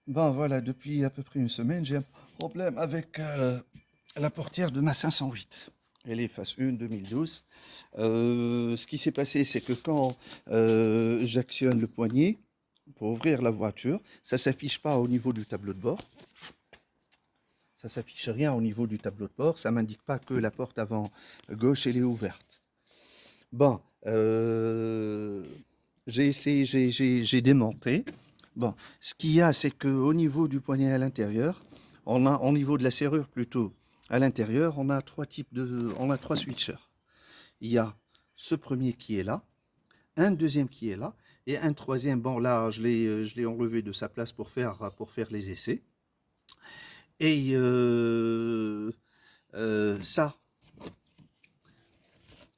Ben voilà, depuis à peu près une semaine, j'ai un problème avec la portière de ma 508. Elle est phase 1 2012. Ce qui s'est passé, c'est que quand j'actionne le poignet pour ouvrir la voiture, ça s'affiche pas au niveau du tableau de bord. Ça s'affiche rien au niveau du tableau de bord. Ça m'indique pas que la porte avant gauche elle est ouverte. Bon, j'ai essayé, j'ai démonté. Bon, ce qu'il y a, c'est qu'au niveau du poignet à l'intérieur, on a, au niveau de la serrure plutôt, à l'intérieur, on a trois switchers. Il y a ce premier qui est là, un deuxième qui est là, et un troisième. Bon, là, je l'ai enlevé de sa place pour faire les essais. Et ça,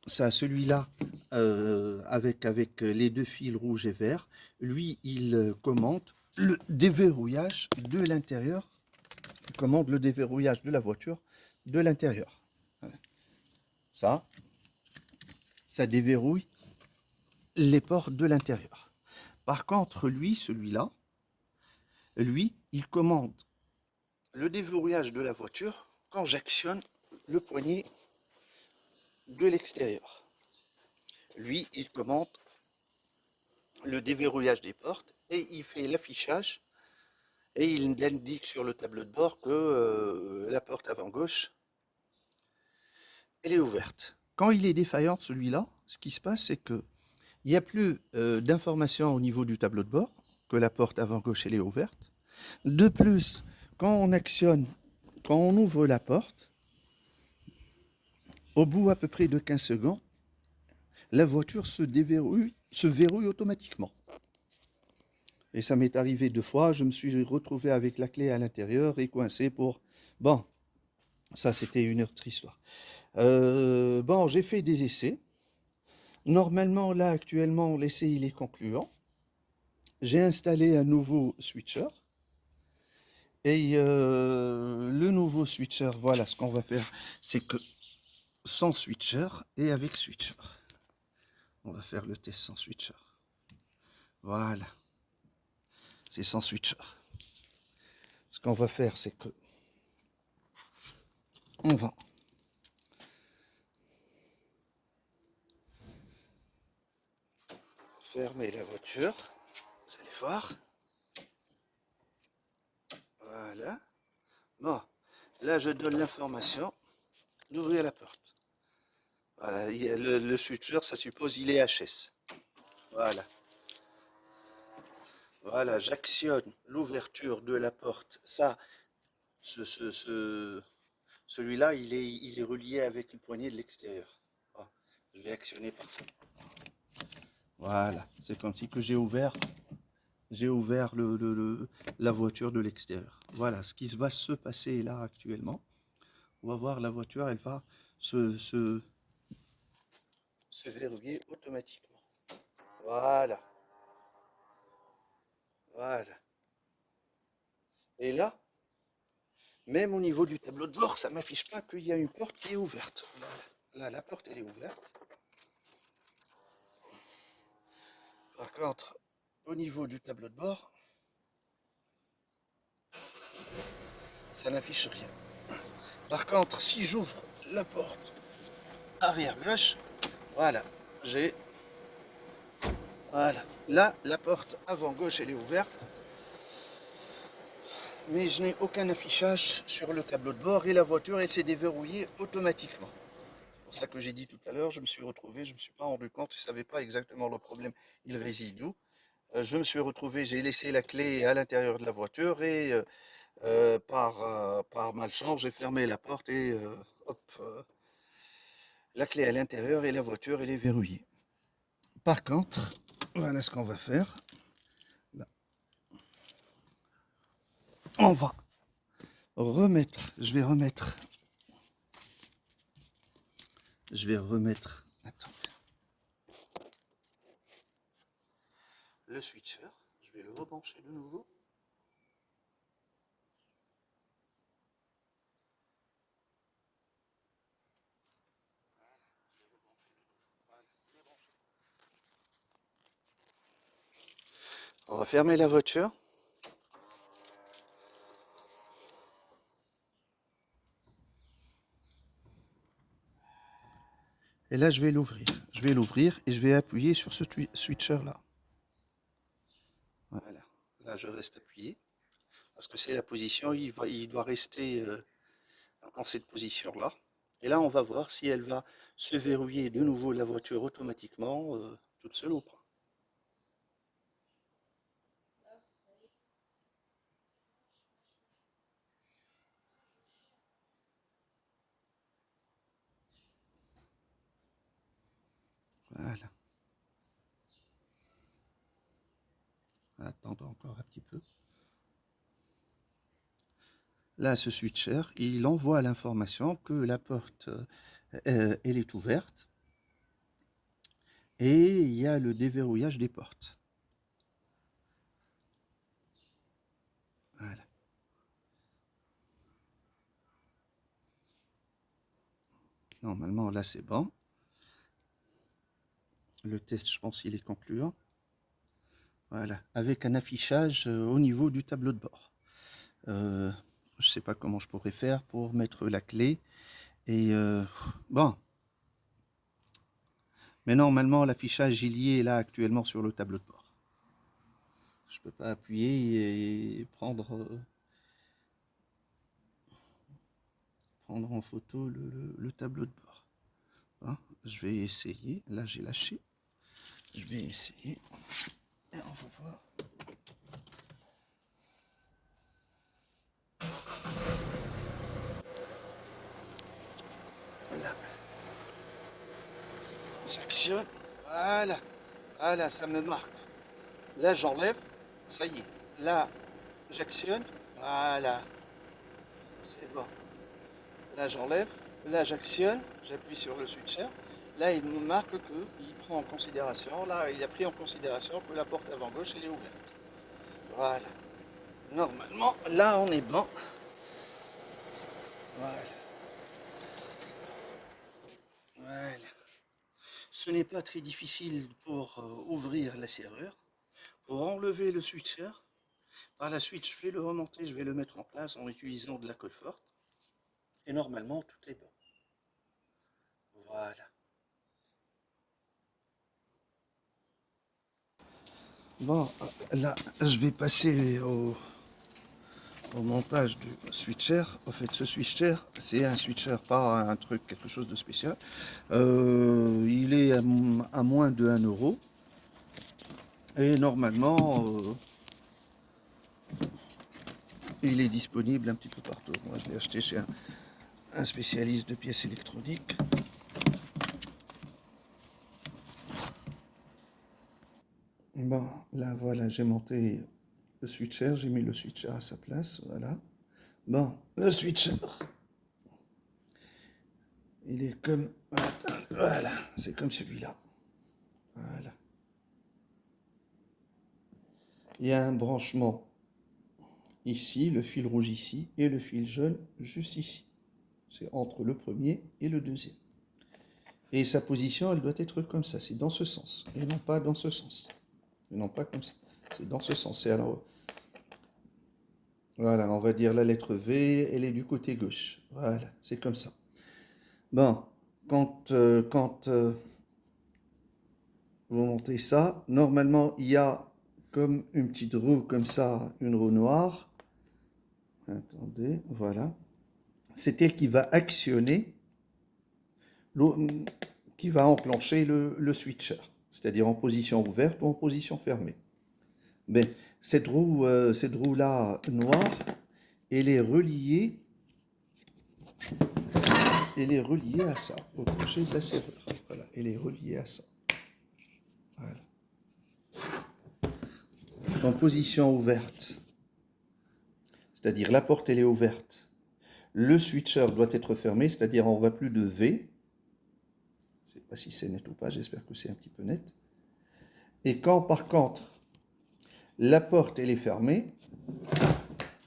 celui-là, avec les deux fils rouges et verts, lui, il commente le déverrouillage de l'intérieur, il commande le déverrouillage de la voiture de l'intérieur. Ça, ça déverrouille les portes de l'intérieur. Par contre, lui, celui-là, lui, il commande le déverrouillage de la voiture quand j'actionne le poignet de l'extérieur. Lui, il commande le déverrouillage des portes et il fait l'affichage et il indique sur le tableau de bord que la porte avant gauche, elle est ouverte. Quand il est défaillant, celui-là, ce qui se passe, c'est que il n'y a plus d'informations au niveau du tableau de bord que la porte avant gauche, elle est ouverte. De plus, quand on actionne, quand on ouvre la porte, au bout à peu près de 15 secondes, la voiture se verrouille automatiquement. Et ça m'est arrivé 2 fois, je me suis retrouvé avec la clé à l'intérieur et coincé pour... Bon, ça c'était une autre histoire. Bon, j'ai fait des essais. Normalement, là, actuellement, l'essai il est concluant. J'ai installé un nouveau switcher. Et le nouveau switcher, voilà ce qu'on va faire, c'est que sans switcher et avec switcher. On va faire le test sans switcher. Voilà, c'est sans switcher. Ce qu'on va faire, c'est que on va fermer la voiture. Vous allez voir. Voilà. Bon, là, je donne l'information d'ouvrir la porte. Voilà, le switcher, ça suppose il est HS. Voilà. Voilà, j'actionne l'ouverture de la porte. Ça, celui-là, il est relié avec le poignet de l'extérieur. Ah, je vais actionner par ça. Voilà, c'est comme si que j'ai ouvert la voiture de l'extérieur. Voilà ce qui va se passer là actuellement. On va voir la voiture, elle va se, se, se verrouiller automatiquement. Voilà, voilà. Et là, même au niveau du tableau de bord, ça ne m'affiche pas qu'il y a une porte qui est ouverte. Voilà. Là, la porte, elle est ouverte. Par contre, au niveau du tableau de bord, ça n'affiche rien. Par contre, si j'ouvre la porte arrière gauche, voilà, j'ai... Voilà. Là, la porte avant gauche, elle est ouverte, mais je n'ai aucun affichage sur le tableau de bord et la voiture, elle s'est déverrouillée automatiquement. C'est pour ça que j'ai dit tout à l'heure, je me suis retrouvé, je ne me suis pas rendu compte, je ne savais pas exactement le problème, il réside où. Je me suis retrouvé, j'ai laissé la clé à l'intérieur de la voiture et par malchance, j'ai fermé la porte et hop, la clé à l'intérieur et la voiture, elle est verrouillée. Par contre, voilà ce qu'on va faire. Là, on va je vais remettre, attends, le switcher. Je vais le rebrancher de nouveau. On va fermer la voiture. Et là, je vais l'ouvrir. Je vais l'ouvrir et je vais appuyer sur ce switcher-là. Voilà. Là, je reste appuyé parce que c'est la position. Il doit rester en cette position-là. Et là, on va voir si elle va se verrouiller de nouveau la voiture automatiquement, toute seule ou pas. Voilà. Attendons encore un petit peu. Là, ce switcher, il envoie l'information que la porte, elle est ouverte et il y a le déverrouillage des portes. Voilà. Normalement, là, c'est bon. Le test, je pense, il est concluant. Voilà, avec un affichage au niveau du tableau de bord. Je ne sais pas comment je pourrais faire pour mettre la clé. Et bon, mais normalement, l'affichage, il y est là actuellement sur le tableau de bord. Je ne peux pas appuyer et prendre en photo le tableau de bord. Hein, je vais essayer. Là, j'ai lâché. Je vais essayer. Et on va voir. Là. J'actionne. Voilà. Voilà, ça me marque. Là, j'enlève. Ça y est. Là, j'actionne. Voilà. C'est bon. Là, j'enlève. Là, j'actionne. J'appuie sur le switcher. Là, il me marque qu'il prend en considération. Là, il a pris en considération que la porte avant gauche, elle est ouverte. Voilà. Normalement, là, on est bon. Voilà. Voilà. Ce n'est pas très difficile pour ouvrir la serrure. Pour enlever le switcher, par la suite, je vais le remonter, je vais le mettre en place en utilisant de la colle forte. Et normalement, tout est bon. Voilà. Bon, là, je vais passer au montage du switcher. En fait, ce switcher, c'est un switcher, pas un truc, quelque chose de spécial. Il est à moins de 1 euro. Et normalement, il est disponible un petit peu partout. Moi, je l'ai acheté chez un spécialiste de pièces électroniques. Bon, là, voilà, j'ai monté le switcher, j'ai mis le switcher à sa place, voilà. Bon, le switcher, il est comme, voilà, c'est comme celui-là, voilà. Il y a un branchement ici, le fil rouge ici, et le fil jaune juste ici. C'est entre le premier et le deuxième. Et sa position, elle doit être comme ça, c'est dans ce sens, et non pas dans ce sens. Et non pas comme ça, c'est dans ce sens. Et alors, voilà, on va dire la lettre V, elle est du côté gauche. Voilà, c'est comme ça. Bon, quand vous montez ça, normalement, il y a comme une petite roue comme ça, une roue noire. Attendez, voilà. C'est elle qui va actionner, qui va enclencher le switcher, c'est-à-dire en position ouverte ou en position fermée. Mais cette roue-là noire, elle est reliée à ça, au crochet de la serrure. Voilà, elle est reliée à ça. Voilà. En position ouverte, c'est-à-dire la porte elle est ouverte, le switcher doit être fermé, c'est-à-dire on ne voit plus de V. Je ne sais pas si c'est net ou pas, j'espère que c'est un petit peu net. Et quand par contre la porte elle est fermée,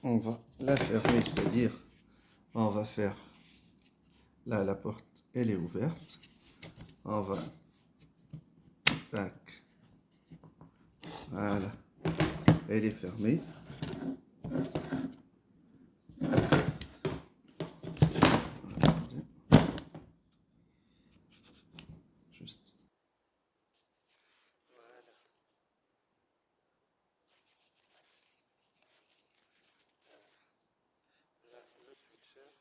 on va la fermer, c'est-à-dire on va faire là la porte elle est ouverte, on va tac, voilà, elle est fermée.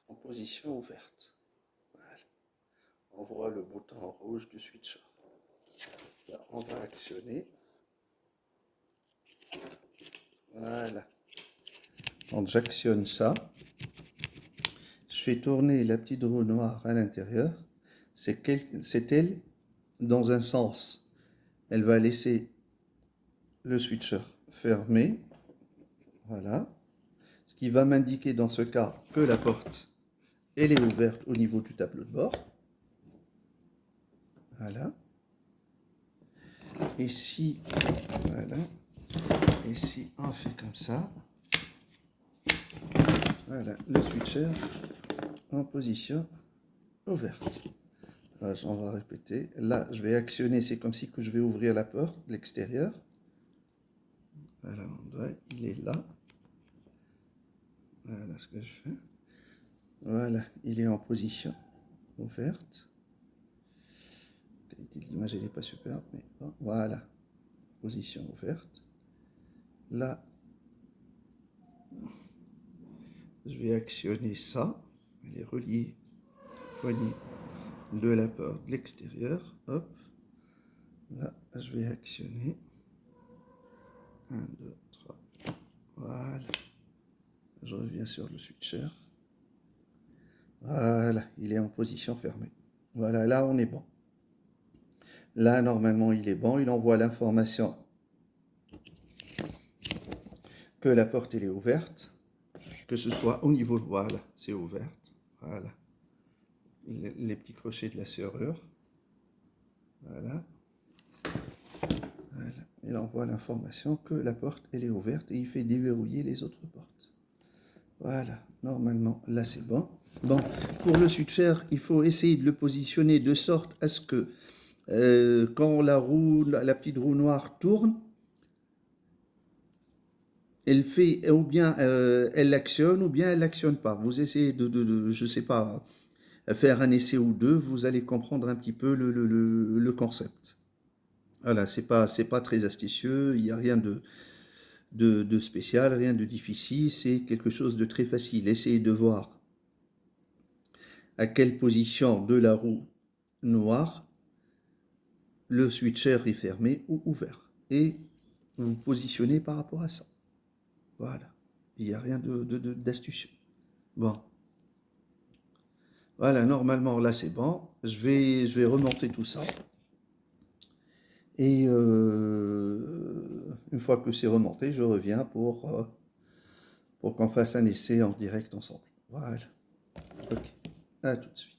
en position ouverte. Voilà. On voit le bouton rouge du switcher. Là, on va actionner. Voilà. Quand j'actionne ça, je fais tourner la petite roue noire à l'intérieur. C'est elle dans un sens. Elle va laisser le switcher fermé. Voilà. Ce qui va m'indiquer dans ce cas que la porte elle est ouverte au niveau du tableau de bord. Voilà. Et si, voilà. Et si on fait comme ça, voilà, le switcher en position ouverte. Là, on va répéter. Là, je vais actionner, c'est comme si que je vais ouvrir la porte de l'extérieur. Voilà, mon doigt, il est là. Voilà ce que je fais. Voilà, il est en position ouverte. La qualité de l'image, elle n'est pas superbe, mais bon, voilà. Position ouverte. Là, je vais actionner ça. Il est relié poignée de la porte de l'extérieur. Hop. Là, je vais actionner. 1, 2, 3. Voilà. Je reviens sur le switcher. Voilà, il est en position fermée. Voilà, là, on est bon. Là, normalement, il est bon. Il envoie l'information que la porte, elle est ouverte. Que ce soit au niveau, voilà, c'est ouverte. Voilà. Les petits crochets de la serrure. Voilà. Voilà. Il envoie l'information que la porte, elle est ouverte et il fait déverrouiller les autres portes. Voilà, normalement, là, c'est bon. Bon, pour le switcher, il faut essayer de le positionner de sorte à ce que quand la petite roue noire tourne, elle fait, ou bien elle l'actionne, ou bien elle l'actionne pas. Vous essayez je sais pas, faire un essai ou deux, vous allez comprendre un petit peu le concept. Voilà, c'est pas très astucieux, il n'y a rien de spécial, rien de difficile, c'est quelque chose de très facile. Essayez de voir à quelle position de la roue noire le switcher est fermé ou ouvert. Et vous vous positionnez par rapport à ça. Voilà. Il n'y a rien d'astucieux. Bon. Voilà, normalement, là, c'est bon. Je vais remonter tout ça. Et une fois que c'est remonté, je reviens pour qu'on fasse un essai en direct ensemble. Voilà. Ok. À tout de suite.